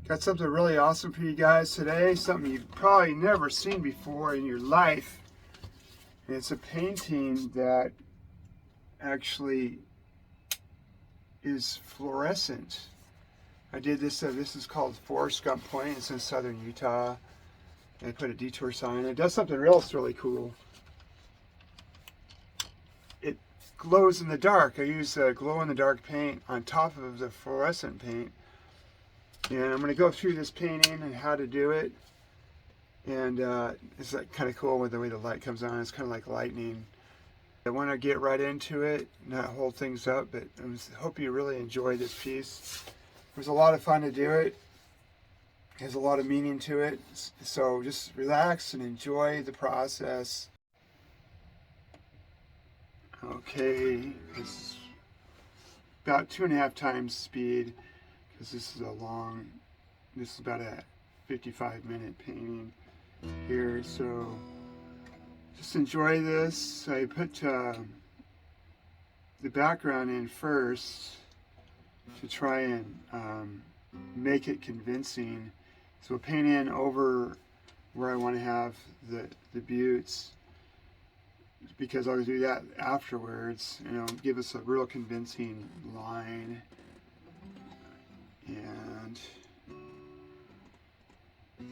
Got something really awesome for you guys today, something you've probably never seen before in your life. And it's a painting that actually is fluorescent. I did this, this is called Florescent Point. It's in southern Utah. I put a detour sign. It does something else really cool. It glows in the dark. I use glow-in-the-dark paint on top of the fluorescent paint. And I'm going to go through this painting and how to do it. And it's kind of cool with the way the light comes on. It's kind of like lightning. I want to get right into it, not hold things up, but I hope you really enjoy this piece. It was a lot of fun to do it. It has a lot of meaning to it. So just relax and enjoy the process. Okay, this is about 2.5 times speed. Because this is about a 55-minute painting here, so just enjoy this. I put the background in first to try and make it convincing. So we'll paint in over where I want to have the buttes, because I'll do that afterwards, and it'll give us a real convincing line. And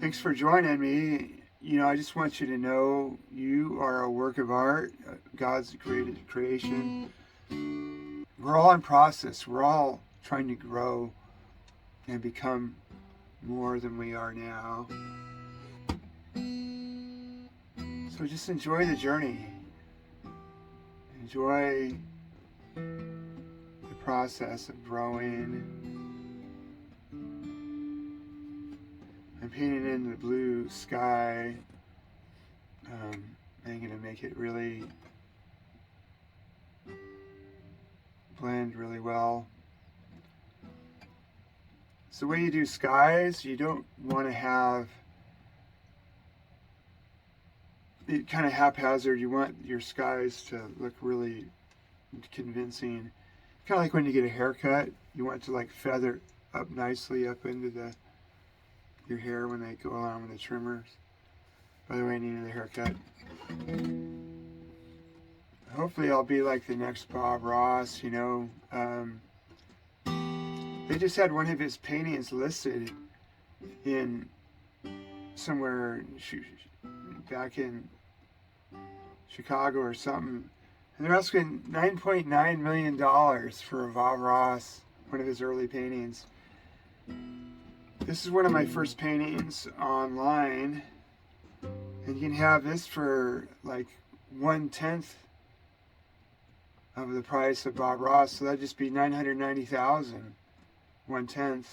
thanks for joining me. You know, I just want you to know you are a work of art, God's created creation. We're all in process. We're all trying to grow and become more than we are now. So just enjoy the journey. Enjoy the process of growing. I'm painting in the blue sky. I'm going to make it really blend really well. So the way you do skies, you don't want to have it kind of haphazard. You want your skies to look really convincing. Kind of like when you get a haircut, you want it to like feather up nicely up into your hair when they go on with the trimmers. By the way, I needed a haircut. Hopefully I'll be like the next Bob Ross, you know. They just had one of his paintings listed in somewhere back in Chicago or something. And they're asking $9.9 million for a Bob Ross, one of his early paintings. This is one of my first paintings online, and you can have this for like 1/10 of the price of Bob Ross, so that'd just be $990,000, 1/10.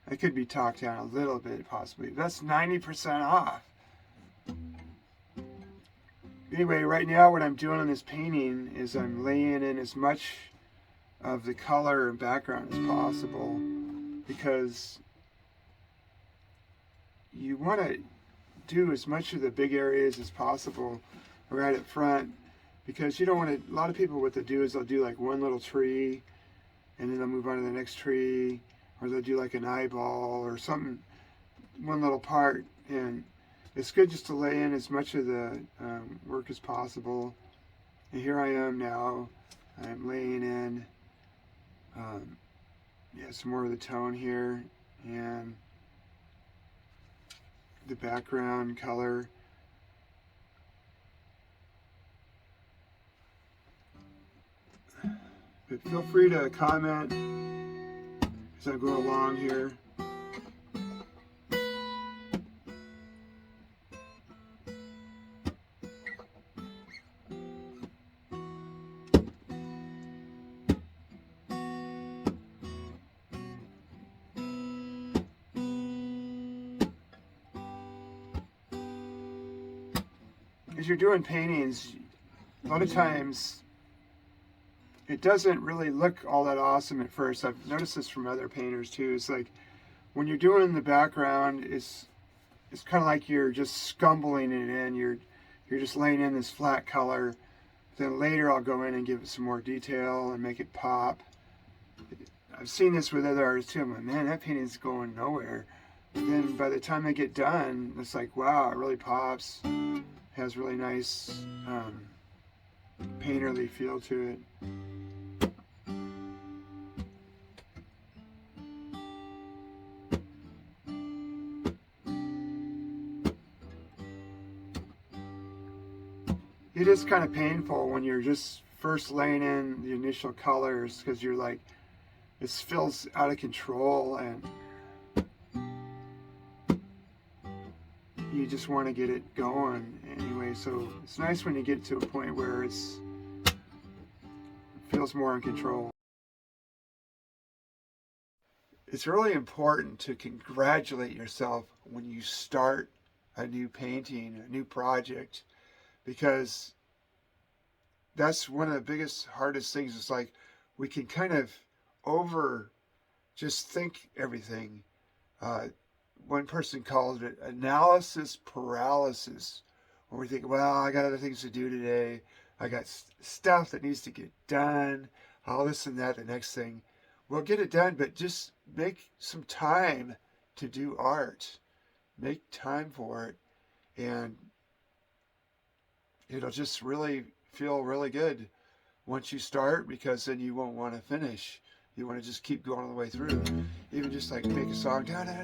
That could be talked down a little bit possibly. That's 90% off. Anyway, right now what I'm doing on this painting is I'm laying in as much of the color and background as possible, because you want to do as much of the big areas as possible right up front, because you don't want to. A lot of people, what they'll do is they'll do like one little tree and then they'll move on to the next tree, or they'll do like an eyeball or something, one little part. And it's good just to lay in as much of the work as possible. And here I am now. I'm laying in some more of the tone here, and the background color. But feel free to comment as I go along here. As you're doing paintings, a lot of times it doesn't really look all that awesome at first. I've noticed this from other painters too. It's like when you're doing the background, it's kind of like you're just scumbling it in. You're just laying in this flat color. Then later I'll go in and give it some more detail and make it pop. I've seen this with other artists too. I'm like, man, that painting's going nowhere. But then by the time they get done, it's like, wow, it really pops. Has really nice painterly feel to it. It is kind of painful when you're just first laying in the initial colors because you're like, it feels out of control and you just want to get it going anyway. So it's nice when you get to a point where it feels more in control. It's really important to congratulate yourself when you start a new painting, a new project, because that's one of the biggest, hardest things. It's like we can kind of just think everything. One person called it analysis paralysis, where we think, well, I got other things to do today. I got stuff that needs to get done, all this and that, the next thing. Well, get it done, but just make some time to do art. Make time for it, and it'll just really feel really good once you start, because then you won't want to finish. You want to just keep going all the way through. Even just like make a song, da, da, da,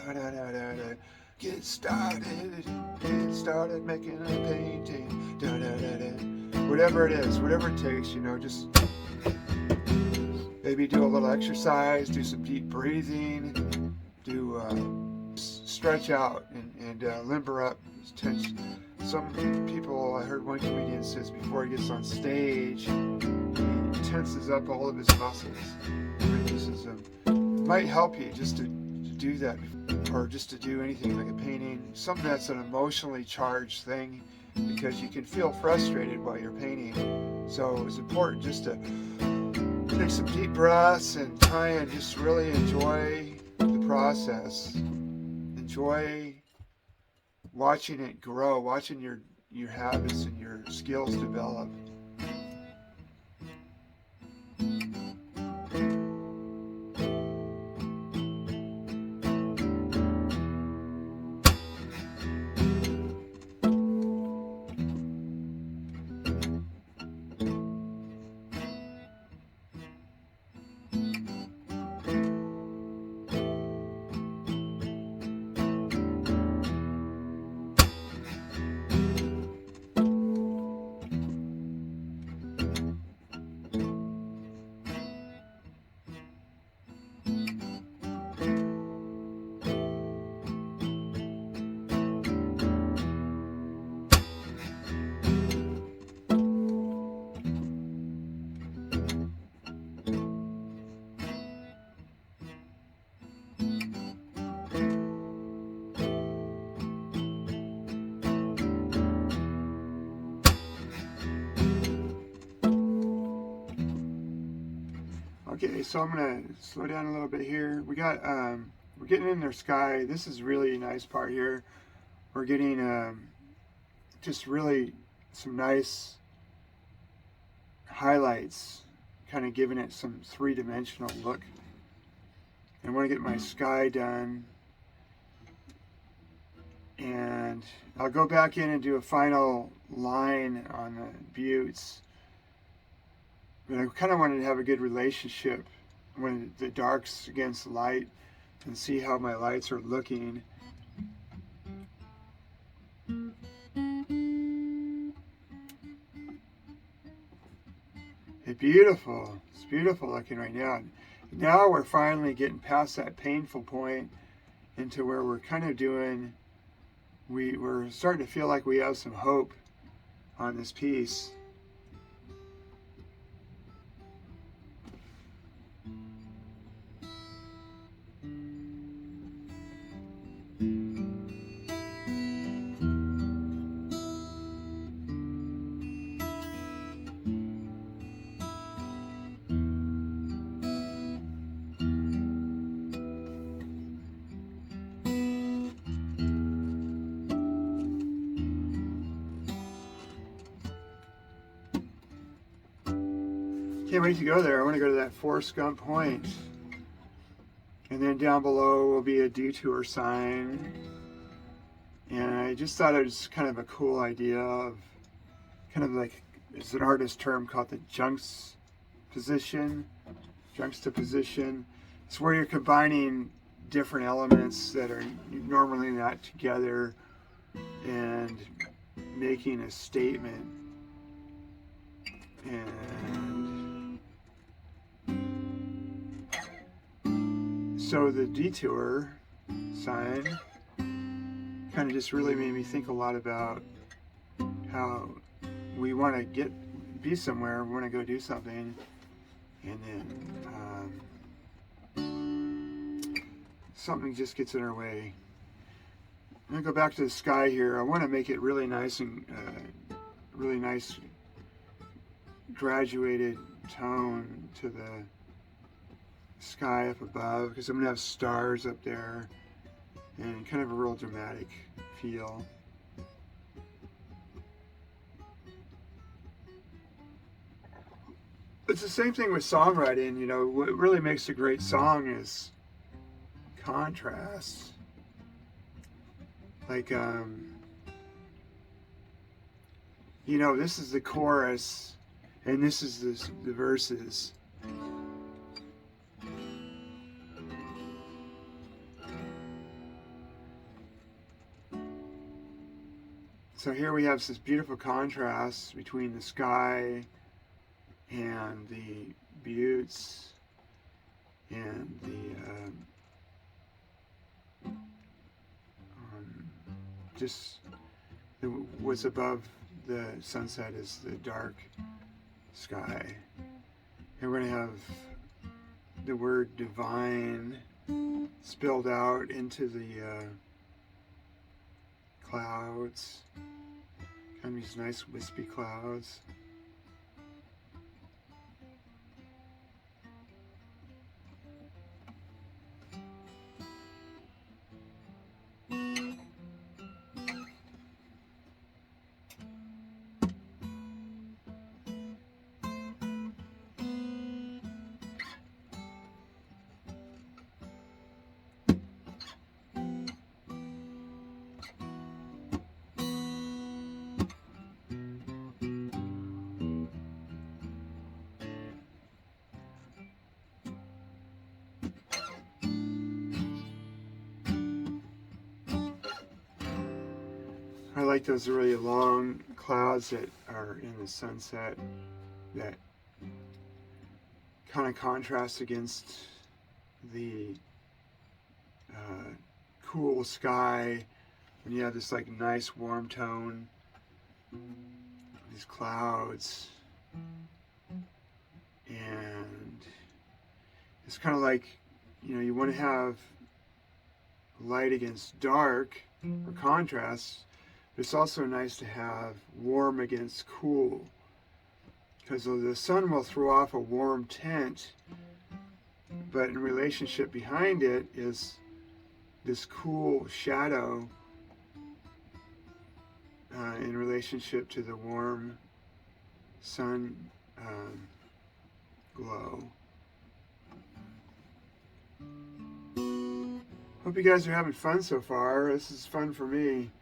da, da, da, da, da. Get started making a painting, da, da, da, da. Whatever it is, whatever it takes, just maybe do a little exercise, do some deep breathing, do stretch out and limber up tension. Some people, I heard one comedian says before he gets on stage, he tenses up all of his muscles, releases them. It might help you just to do that, or just to do anything like a painting, something that's an emotionally charged thing, because you can feel frustrated while you're painting. So it's important just to take some deep breaths and try and just really enjoy the process. Enjoy watching it grow, watching your habits and your skills develop. Okay, so I'm gonna slow down a little bit here. We're getting in their sky. This is really a nice part here. We're getting just really some nice highlights, kind of giving it some three-dimensional look. And I want to get my sky done, and I'll go back in and do a final line on the buttes. But I kind of wanted to have a good relationship when the darks against the light, and see how my lights are looking. It's beautiful. It's beautiful looking right now. Now we're finally getting past that painful point into where we're kind of we're starting to feel like we have some hope on this piece. Can't wait to go there. I want to go to that Forrest Gump point. And then down below will be a detour sign. And I just thought it was kind of a cool idea of kind of like, it's an artist term called the juxtaposition. It's where you're combining different elements that are normally not together and making a statement. And so the detour sign kind of just really made me think a lot about how we want to be somewhere, we want to go do something, and then something just gets in our way. I'm going to go back to the sky here. I want to make it really nice and really nice graduated tone to the sky up above, because I'm going to have stars up there and kind of a real dramatic feel. It's the same thing with songwriting, you know, what really makes a great song is contrast. Like, you know, this is the chorus and this is the verses. So here we have this beautiful contrast between the sky and the buttes and what's above the sunset is the dark sky. And we're going to have the word divine spilled out into the clouds, kind of these nice wispy clouds. I like those really long clouds that are in the sunset that kind of contrast against the cool sky when you have this like nice warm tone, these clouds, and it's kind of like, you know, you want to have light against dark or contrast. It's also nice to have warm against cool, because the sun will throw off a warm tint, but in relationship behind it is this cool shadow in relationship to the warm sun glow. Hope you guys are having fun so far. This is fun for me.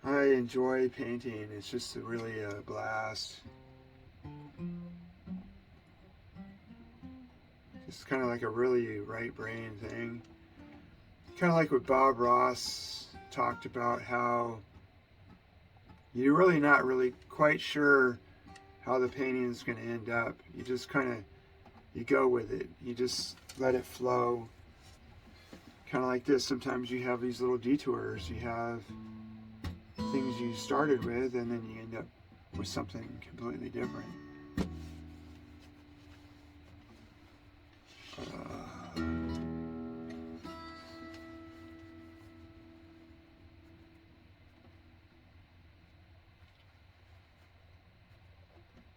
I enjoy painting. It's just really a blast. It's kind of like a really right brain thing. Kind of like what Bob Ross talked about, how you're really not really quite sure how the painting is going to end up. You just you go with it. You just let it flow. Kind of like this. Sometimes you have these little detours. You have things you started with, and then you end up with something completely different.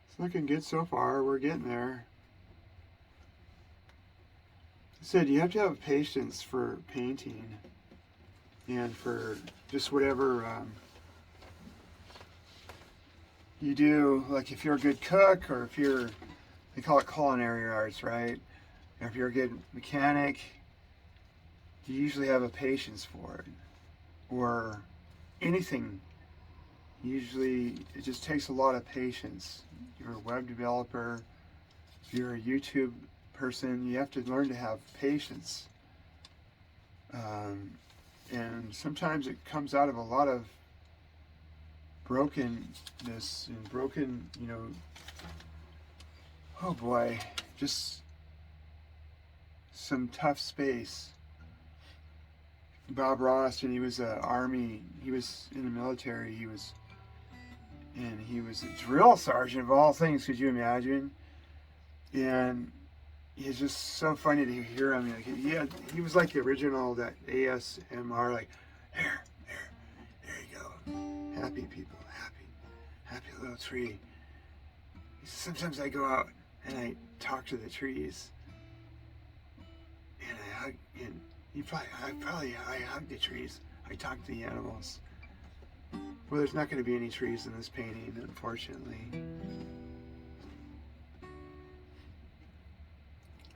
It's looking good so far. We're getting there. I said you have to have patience for painting and for just whatever you do. Like if you're a good cook, or if you're, they call it culinary arts, right? Or if you're a good mechanic, you usually have a patience for it, or anything. Usually it just takes a lot of patience. You're a web developer, you're a YouTube person, you have to learn to have patience. And sometimes it comes out of a lot of brokenness and broken, oh boy, just some tough space. Bob Ross, and he was a army, he was in the military, he was a drill sergeant of all things, could you imagine? And it's just so funny to hear him. Like, he was like the original, that ASMR, like, there you go. Happy people, happy little tree. He said, sometimes I go out and I talk to the trees, and I hug, and I hug the trees. I talk to the animals. Well, there's not going to be any trees in this painting, unfortunately.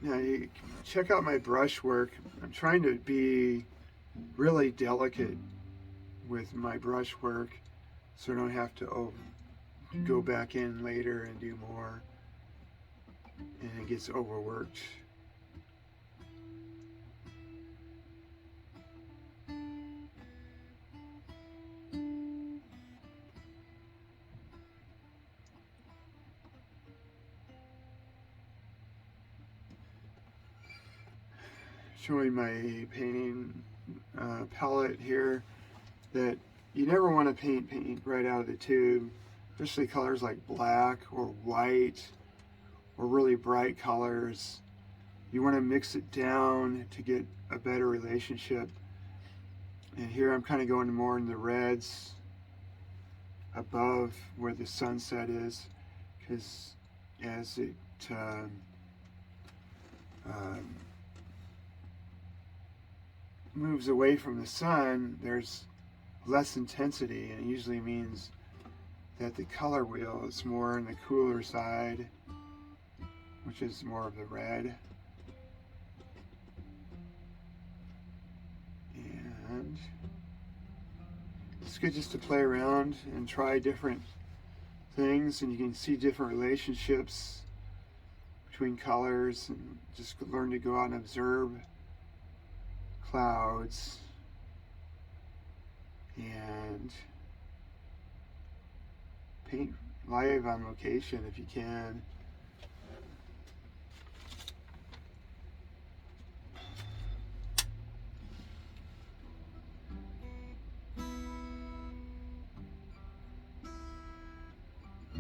Now, you check out my brush work. I'm trying to be really delicate with my brush work, so I don't have to go back in later and do more, and it gets overworked. Showing my painting palette here, that you never want to paint right out of the tube, especially colors like black or white or really bright colors. You want to mix it down to get a better relationship. And here I'm kind of going more in the reds above where the sunset is, because as it moves away from the sun, there's less intensity, and it usually means that the color wheel is more on the cooler side, which is more of the red. And it's good just to play around and try different things, and you can see different relationships between colors, and just learn to go out and observe clouds and paint live on location if you can.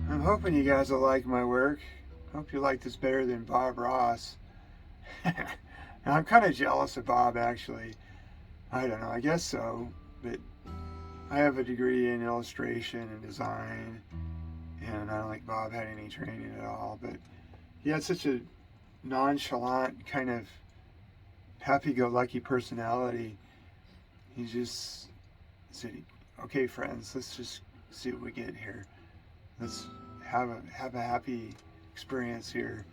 I'm hoping you guys will like my work. Hope you like this better than Bob Ross. Now, I'm kind of jealous of Bob, actually. I don't know, I guess so, but I have a degree in illustration and design, and I don't think Bob had any training at all, but he had such a nonchalant, kind of happy-go-lucky personality. He just said, okay, friends, let's just see what we get here. Let's have a happy experience here.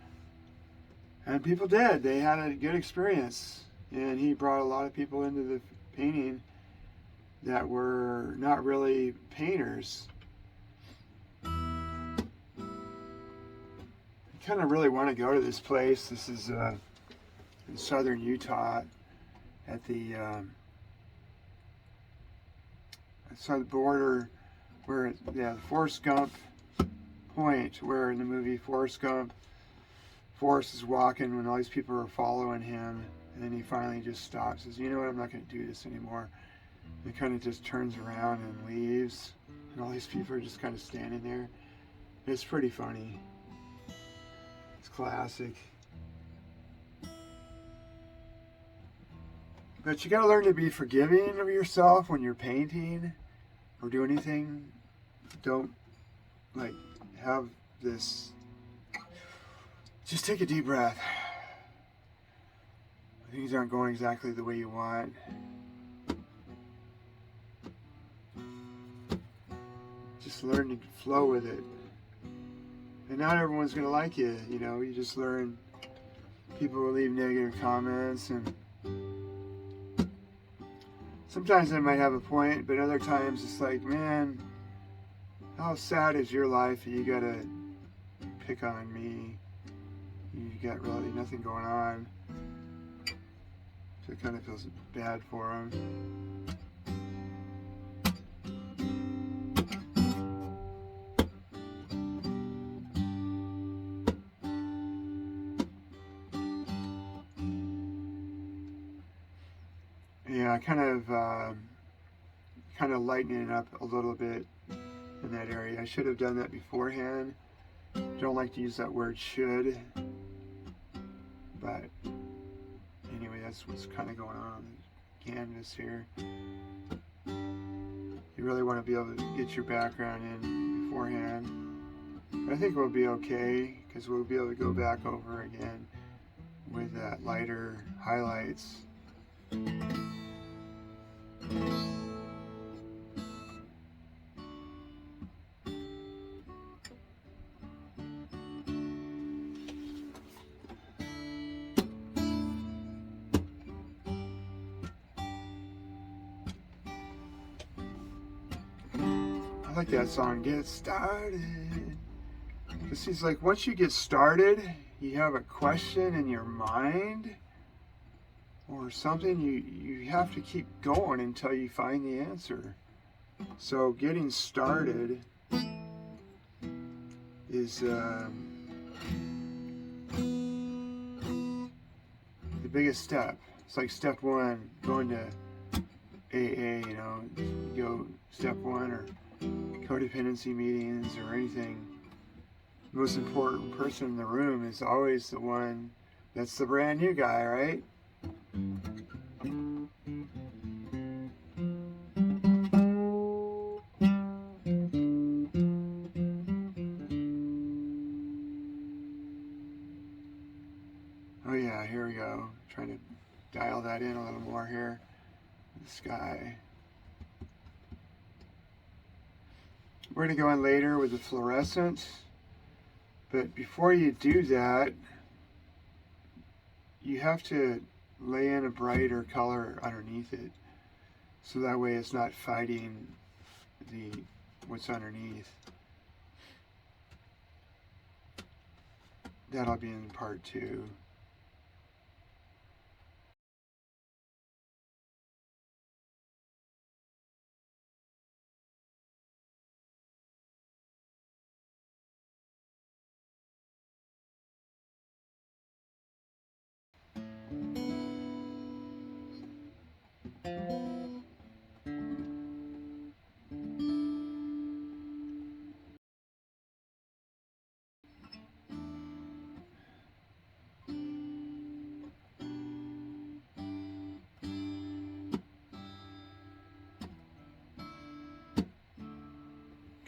And people did. They had a good experience. And he brought a lot of people into the painting that were not really painters. I kind of really want to go to this place. This is in southern Utah at the southern border where, the Forrest Gump point, where in the movie Forrest Gump, Forrest is walking when all these people are following him, and then he finally just stops, says, you know what, I'm not going to do this anymore. And he kind of just turns around and leaves, and all these people are just kind of standing there. It's pretty funny. It's classic. But you got to learn to be forgiving of yourself when you're painting or do anything. Don't have this. Just take a deep breath. Things aren't going exactly the way you want. Just learn to flow with it. And not everyone's going to like you, you just learn. People will leave negative comments, and sometimes I might have a point, but other times it's like, man, how sad is your life that you gotta pick on me? You got really nothing going on. So it kind of feels bad for him. Yeah, kind of lightening it up a little bit in that area. I should have done that beforehand. Don't like to use that word should, but anyway, that's what's kind of going on the canvas here. You really want to be able to get your background in beforehand. But I think we'll be okay because we'll be able to go back over again with that lighter highlights. I like that song, Get Started. Because he's like, once you get started, you have a question in your mind or something, you have to keep going until you find the answer. So getting started is the biggest step. It's like step one, going to AA, you know, you go step one, or codependency meetings or anything. The most important person in the room is always the one that's the brand new guy, right? Oh yeah, here we go. Trying to dial that in a little more here. The sky. We're going to go in later with the fluorescent, but before you do that, you have to lay in a brighter color underneath it, so that way it's not fighting what's underneath. That'll be in part 2.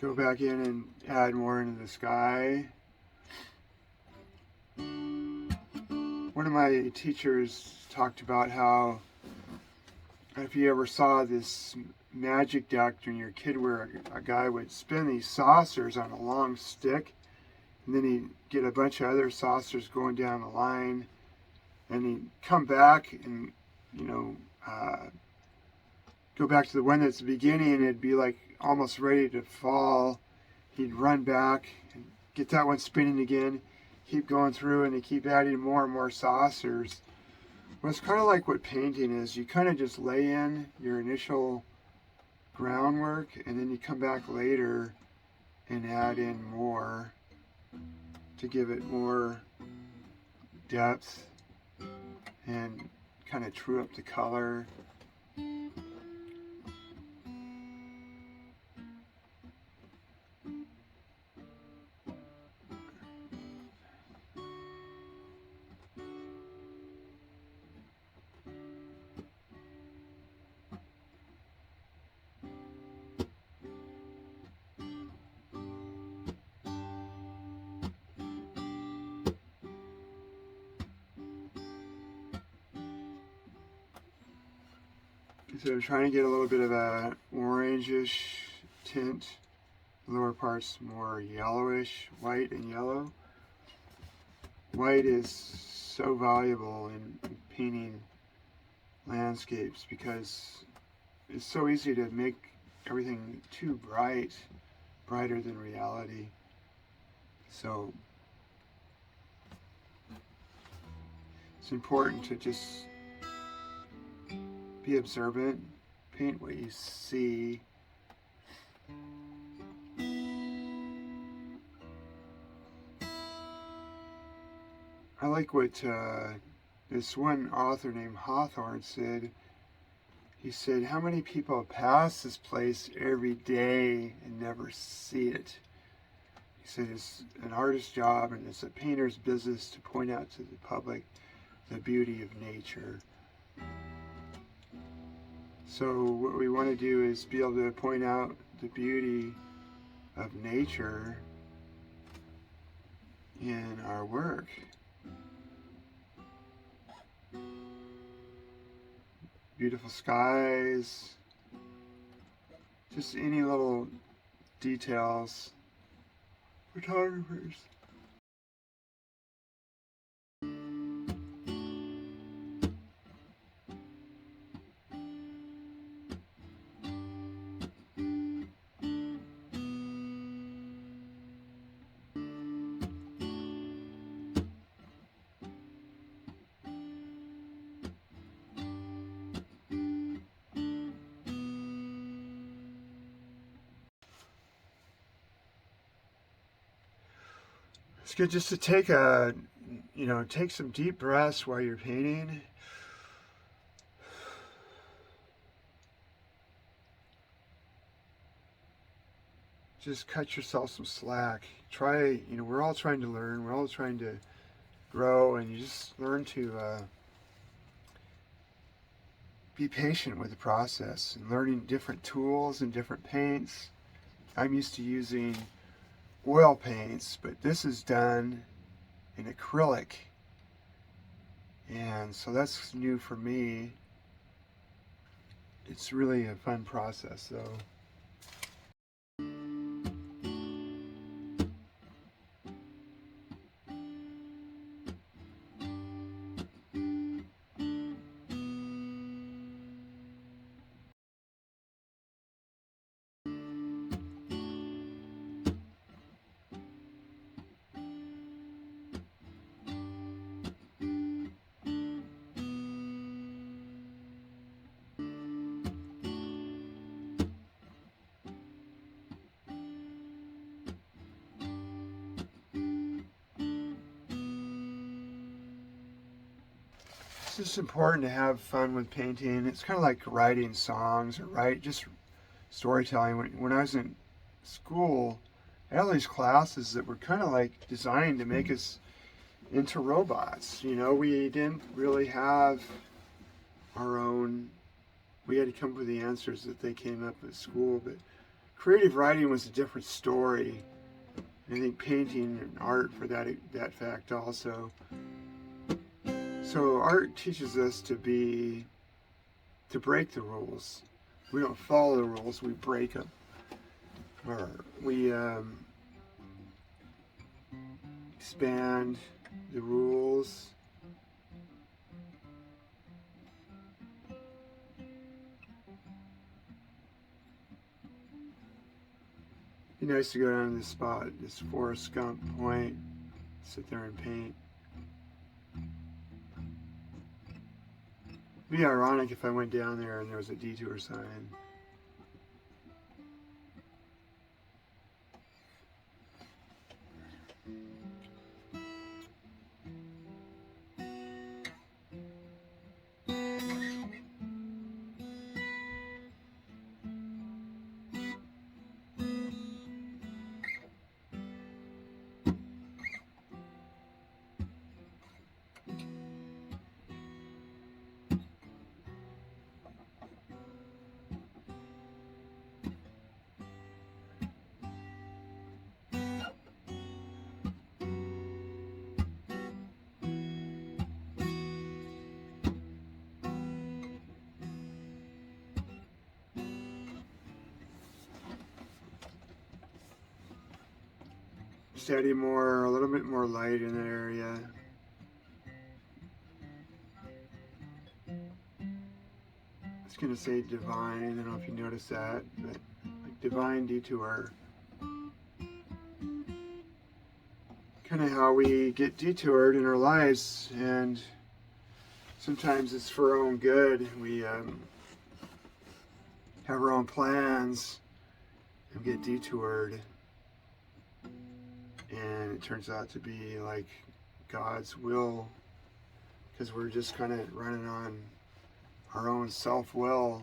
Go back in and add more into the sky. One of my teachers talked about how if you ever saw this magic duck when you were a kid where a guy would spin these saucers on a long stick, and then he'd get a bunch of other saucers going down the line, and he'd come back and, go back to the one that's the beginning, and it'd be like almost ready to fall. He'd run back and get that one spinning again, keep going through, and they keep adding more and more saucers. Well, it's kind of like what painting is. You kind of just lay in your initial groundwork, and then you come back later and add in more to give it more depth and kind of true up the color. So I'm trying to get a little bit of a orangish tint. The lower part's more yellowish, white and yellow. White is so valuable in painting landscapes because it's so easy to make everything too bright, brighter than reality. So it's important to just be observant, paint what you see. I like what this one author named Hawthorne said. He said, how many people pass this place every day and never see it? He said it's an artist's job and it's a painter's business to point out to the public the beauty of nature. So what we want to do is be able to point out the beauty of nature in our work. Beautiful skies, just any little details. Photographers. It's good just to take take some deep breaths while you're painting. Just cut yourself some slack. We're all trying to learn, we're all trying to grow, and you just learn to be patient with the process and learning different tools and different paints. I'm used to using oil paints, but this is done in acrylic, and so that's new for me. It's really a fun process though. It's just important to have fun with painting. It's kind of like writing songs or just storytelling. When I was in school, I had all these classes that were kind of like designed to make us into robots. We didn't really have our own, we had to come up with the answers that they came up at school, but creative writing was a different story. And I think painting and art for that fact also. So art teaches us to break the rules. We don't follow the rules, we break them. Or we expand the rules. It'd be nice to go down to this spot, this Forest Gump point, sit there and paint. It'd be ironic if I went down there and there was a detour sign. Just adding a little bit more light in that area. It's going to say divine. I don't know if you noticed that, but like divine detour. Kind of how we get detoured in our lives, and sometimes it's for our own good. We have our own plans and get detoured, and it turns out to be like God's will, because we're just kind of running on our own self-will,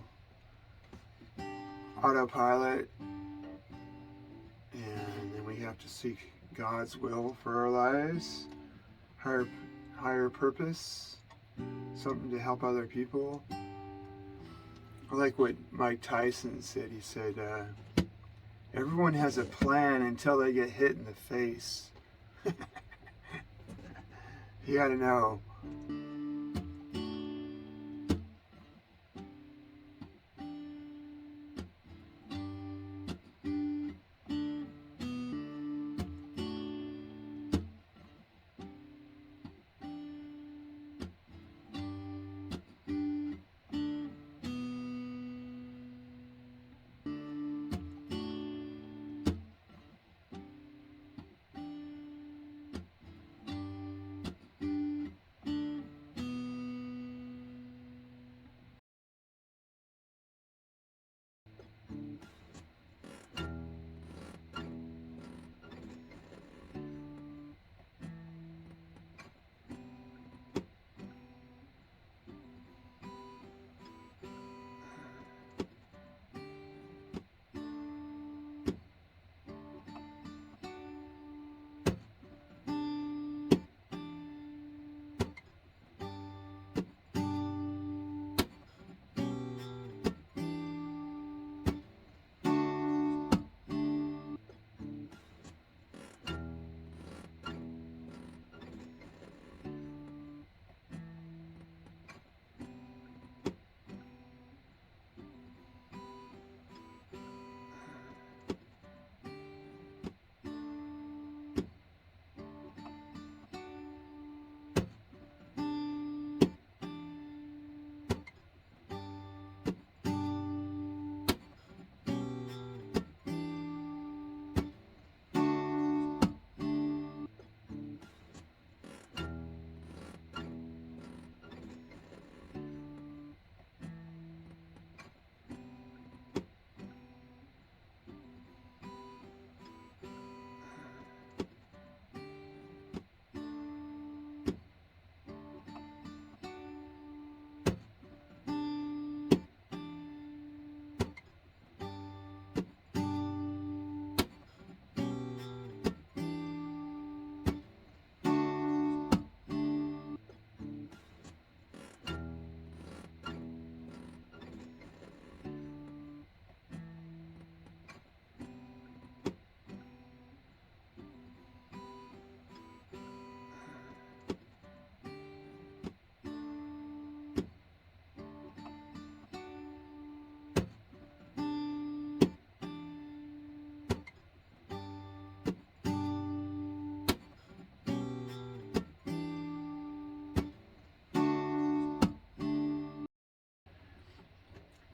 autopilot, and then we have to seek God's will for our lives, higher purpose, something to help other people. I like what Mike Tyson said. He said, everyone has a plan until they get hit in the face. You gotta know.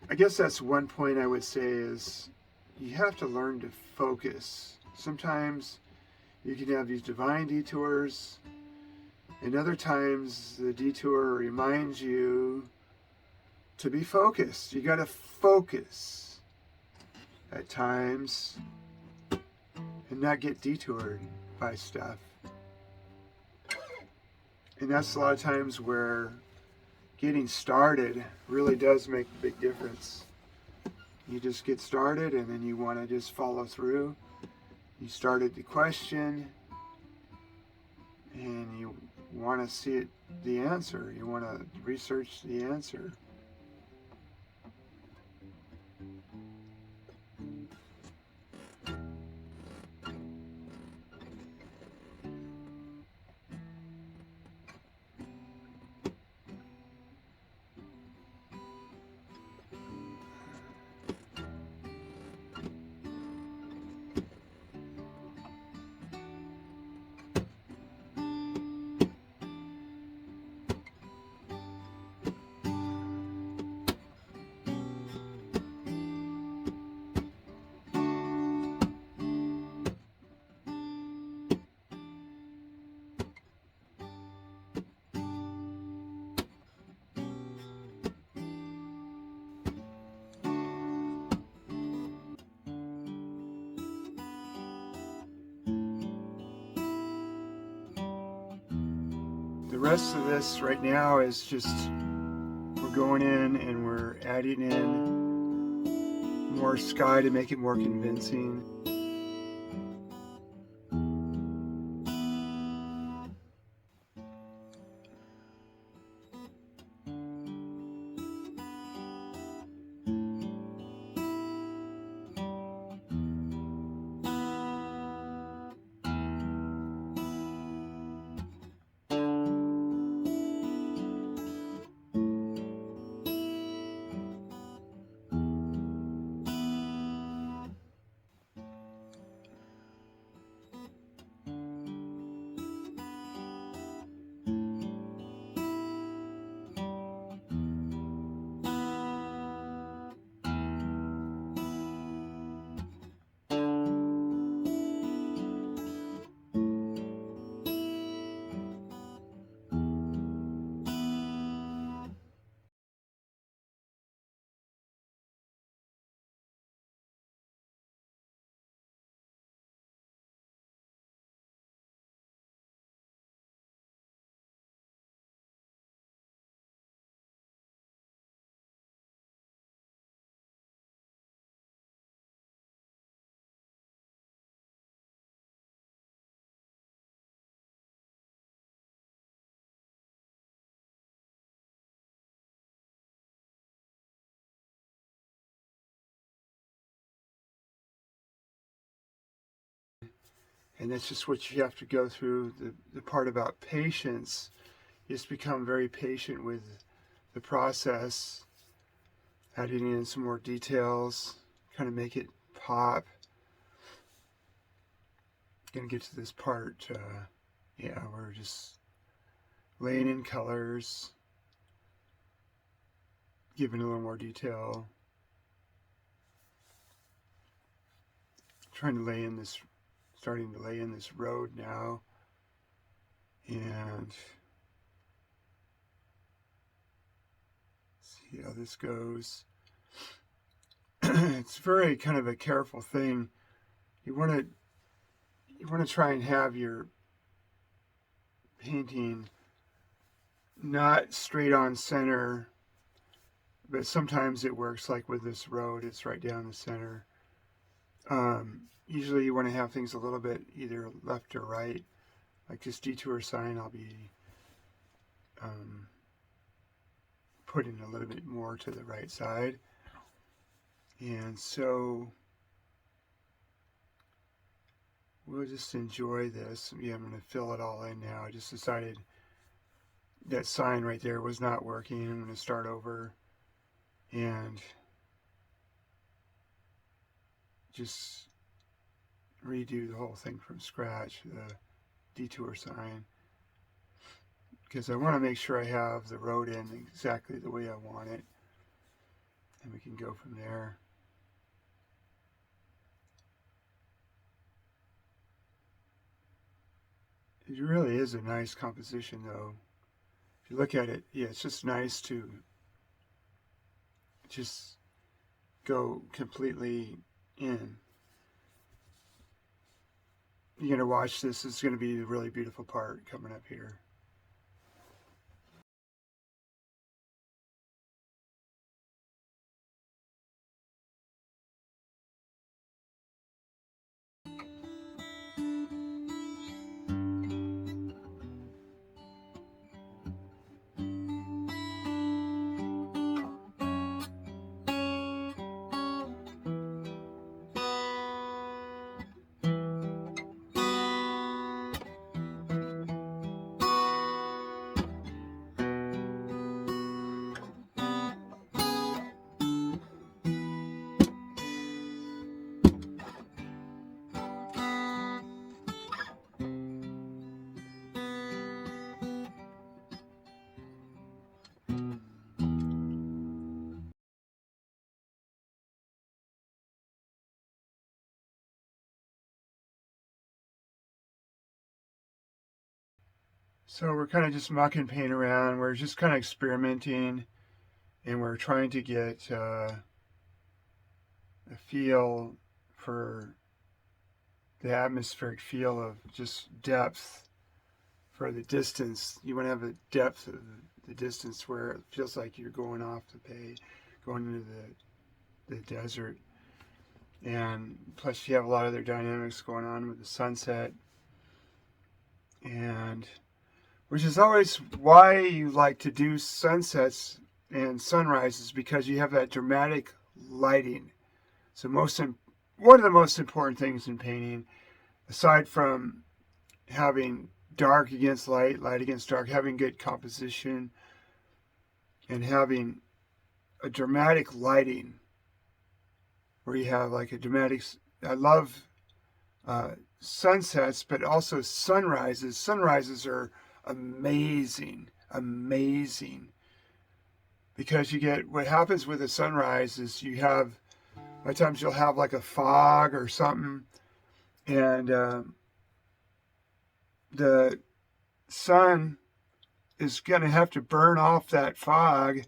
I guess that's one point I would say is you have to learn to focus. Sometimes you can have these divine detours, and other times the detour reminds you to be focused. You got to focus at times and not get detoured by stuff. And that's a lot of times where getting started really does make a big difference. You just get started and then you want to just follow through. You started the question and you want to see the answer. You want to research the answer. the rest of this right now is just, we're going in and we're adding in more sky to make it more convincing. And that's just what you have to go through. The part about patience is become very patient with the process, adding in some more details, kind of make it pop. Gonna get to this part, yeah, we're just laying in colors, giving a little more detail, trying to lay in this, starting to lay in this road now, and see how this goes. It's very kind of a careful thing. You want to try and have your painting not straight on center, but sometimes it works, like with this road, it's right down the center. Usually you want to have things a little bit either left or right, like this detour sign I'll be putting a little bit more to the right side. And so we'll just enjoy this. Yeah, I'm going to fill it all in now. I just decided that sign right there was not working. I'm going to start over and just redo the whole thing from scratch, the detour sign, because I want to make sure I have the road in exactly the way I want it, and we can go from there. It really is a nice composition, though. If you look at it, yeah, it's just nice to just go completely in. You're going to watch this. It's going to be a really beautiful part coming up here. So we're kind of just mucking paint around. We're just kind of experimenting, and we're trying to get a feel for the atmospheric feel of just depth for the distance. You want to have a depth of the distance where it feels like you're going off the pay, going into the desert. And plus you have a lot of other dynamics going on with the sunset, and which is always why you like to do sunsets and sunrises, because you have that dramatic lighting. So one of the most important things in painting, aside from having dark against light, light against dark, having good composition, and having a dramatic lighting, where you have like a dramatic, I love sunsets, but also sunrises. Sunrises are amazing, amazing, because you get, what happens with a sunrise is you have, a lot of times you'll have like a fog or something, and the sun is going to have to burn off that fog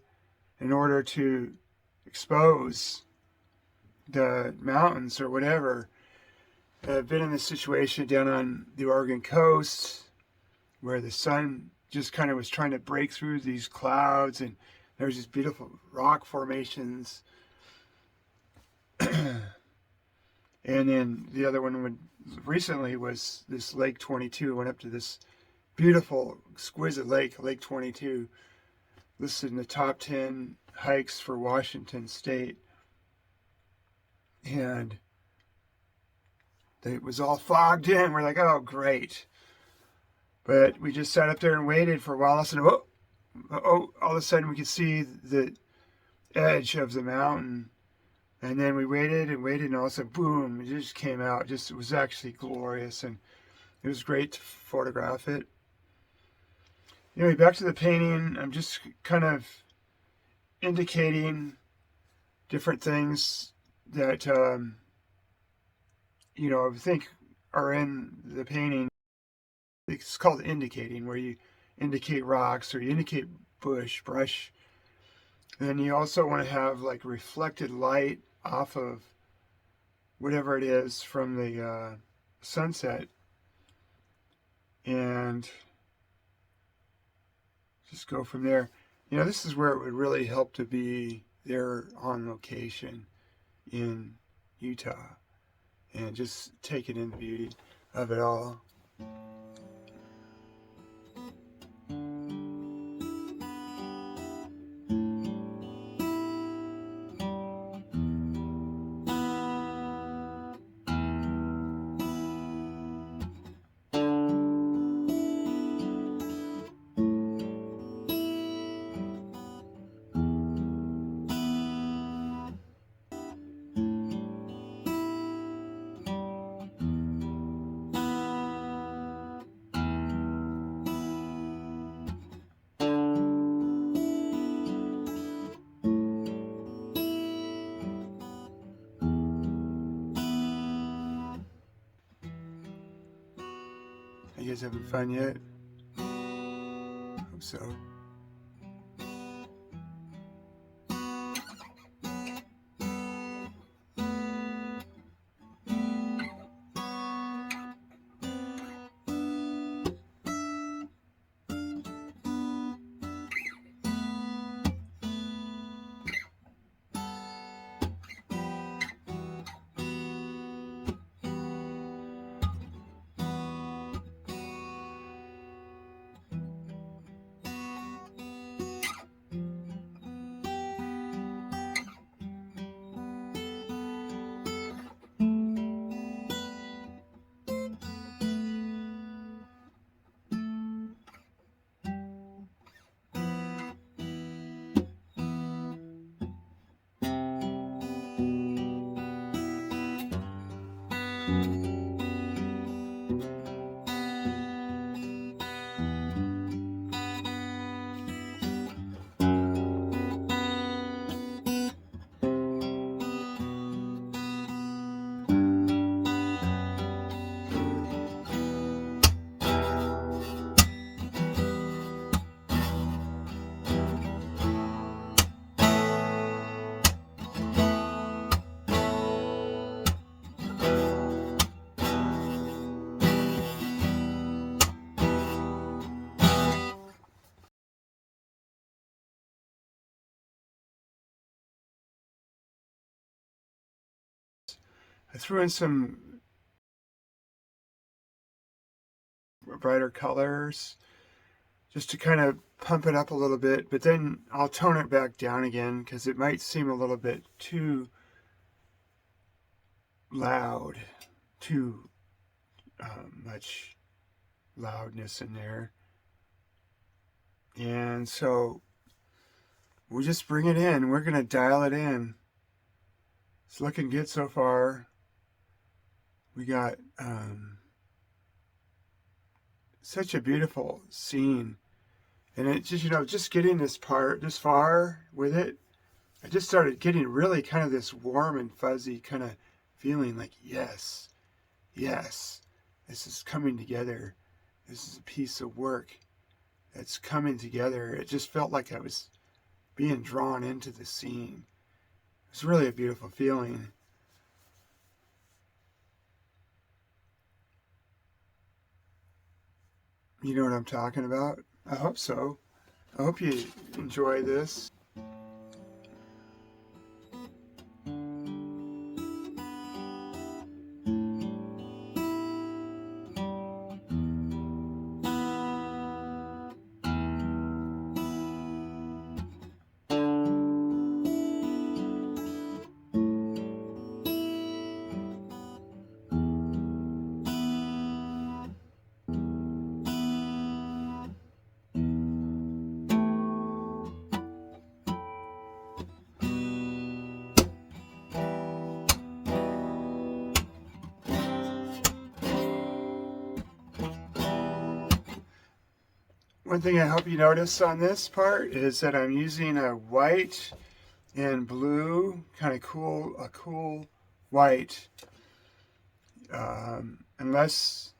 in order to expose the mountains or whatever. I've been in this situation down on the Oregon coast where the sun just kind of was trying to break through these clouds, and there's these beautiful rock formations. And then the other one recently was this Lake 22. I went up to this beautiful, exquisite lake, Lake 22, listed in the top 10 hikes for Washington State. And it was all fogged in. We're like, oh, great. But we just sat up there and waited for a while. And all of a sudden we could see the edge of the mountain. And then we waited and waited, and all of a sudden, boom, it just came out. It was actually glorious, and it was great to photograph it. Anyway, back to the painting. I'm just kind of indicating different things that, I think are in the painting. It's called indicating, where you indicate rocks or you indicate brush. And then you also want to have like reflected light off of whatever it is from the sunset, and just go from there. This is where it would really help to be there on location in Utah and just take it in the beauty of it all. You guys having fun yet? Hope so. I threw in some brighter colors just to kind of pump it up a little bit, but then I'll tone it back down again because it might seem a little bit too loud, too much loudness in there. And so we'll just bring it in. We're going to dial it in. It's looking good so far. We got such a beautiful scene. And it just, just getting this far with it, I just started getting really kind of this warm and fuzzy kind of feeling like, yes, yes, this is coming together. This is a piece of work that's coming together. It just felt like I was being drawn into the scene. It was really a beautiful feeling. You know what I'm talking about? I hope so. I hope you enjoy this. One thing I hope you notice on this part is that I'm using a white and blue, kind of a cool white. Unless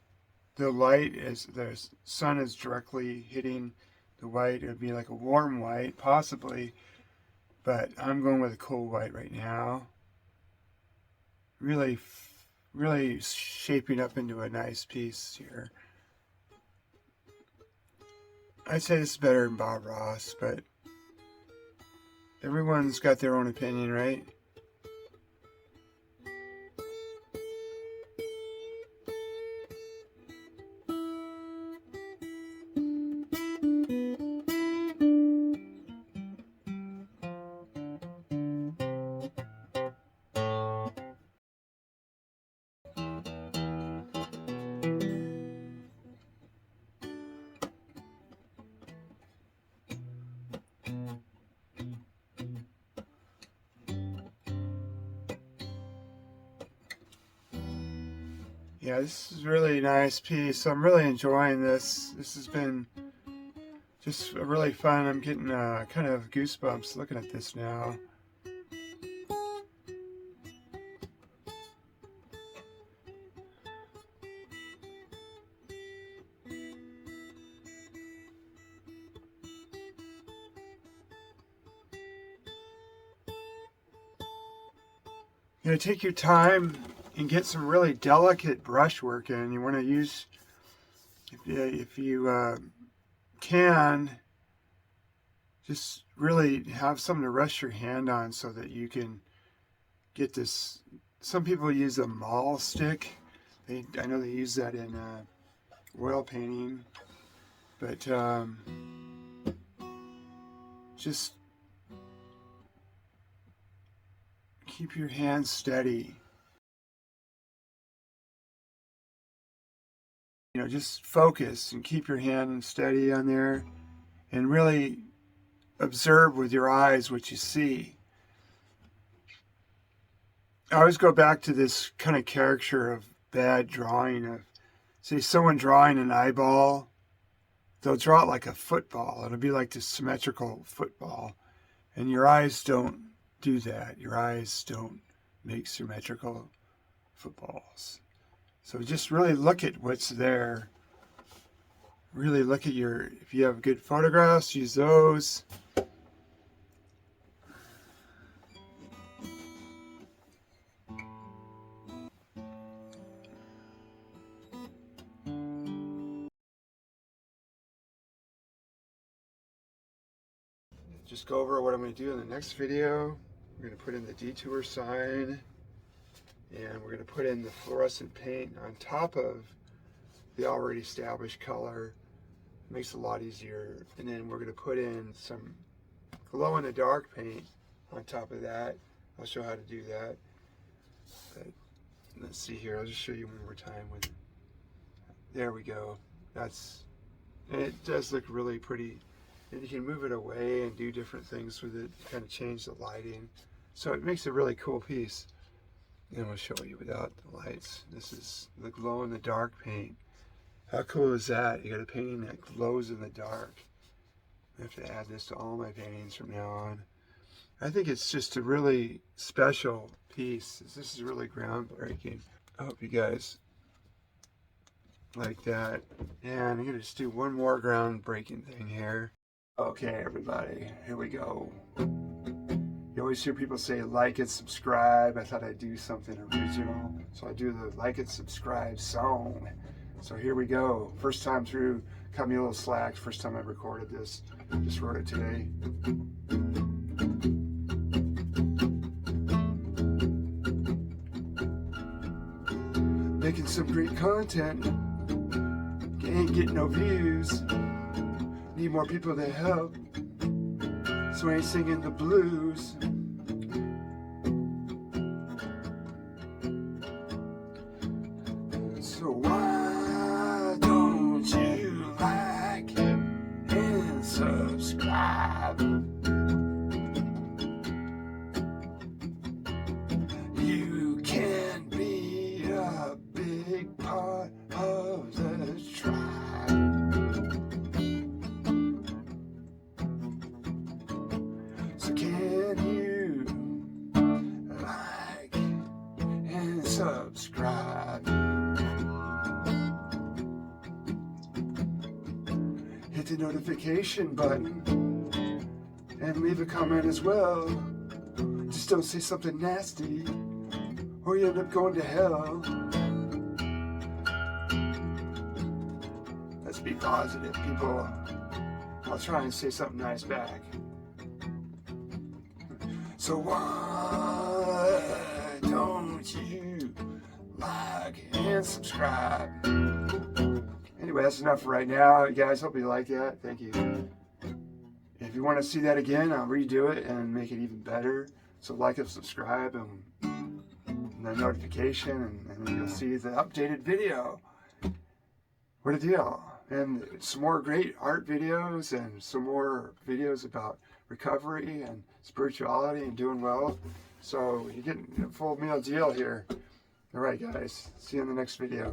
the sun is directly hitting the white, it would be like a warm white, possibly. But I'm going with a cool white right now. Really, really shaping up into a nice piece here. I'd say this is better than Bob Ross, but everyone's got their own opinion, right? Yeah, this is a really nice piece. I'm really enjoying this. This has been just really fun. I'm getting kind of goosebumps looking at this now. Take your time and get some really delicate brush work in. You want to use, if you can, just really have something to rest your hand on so that you can get this. Some people use a maul stick. I know they use that in oil painting, but just keep your hands steady. Just focus and keep your hand steady on there and really observe with your eyes what you see. I always go back to this kind of caricature of bad drawing of, say, someone drawing an eyeball. They'll draw it like a football. It'll be like this symmetrical football. And your eyes don't do that. Your eyes don't make symmetrical footballs. So just really look at what's there. Really look at if you have good photographs, use those. Just go over what I'm going to do in the next video. I'm going to put in the detour sign And we're going to put in the fluorescent paint on top of the already established color. It makes it a lot easier. And then we're going to put in some glow-in-the-dark paint on top of that. I'll show how to do that. But let's see here. I'll just show you one more time. There we go. And it does look really pretty. And you can move it away and do different things with it, kind of change the lighting. So it makes a really cool piece. And we'll show you without the lights. This is the glow-in-the-dark paint. How cool is that? You got a painting that glows in the dark. I have to add this to all my paintings from now on. I think it's just a really special piece. This is really groundbreaking. I hope you guys like that. And I'm going to just do one more groundbreaking thing here. Okay, everybody, here we go. You always hear people say like and subscribe. I thought I'd do something original. So I do the like and subscribe song. So here we go. First time through, cut me a little slack. First time I recorded this. Just wrote it today. Making some great content. Ain't getting no views. Need more people to help. So I ain't singing the blues. So why don't you like and subscribe? You can be a big part of the tribe. So can you like and subscribe? Hit the notification button and leave a comment as well. Just don't say something nasty or you end up going to hell. Let's be positive, people. I'll try and say something nice back. So why don't you like and subscribe? Anyway, that's enough for right now. You guys, hope you like that. Thank you. If you want to see that again, I'll redo it and make it even better. So like and subscribe and the notification, and then you'll see the updated video. What a deal. And some more great art videos and some more videos about recovery and spirituality and doing well. So you're getting a full meal deal here. All right, guys. See you in the next video.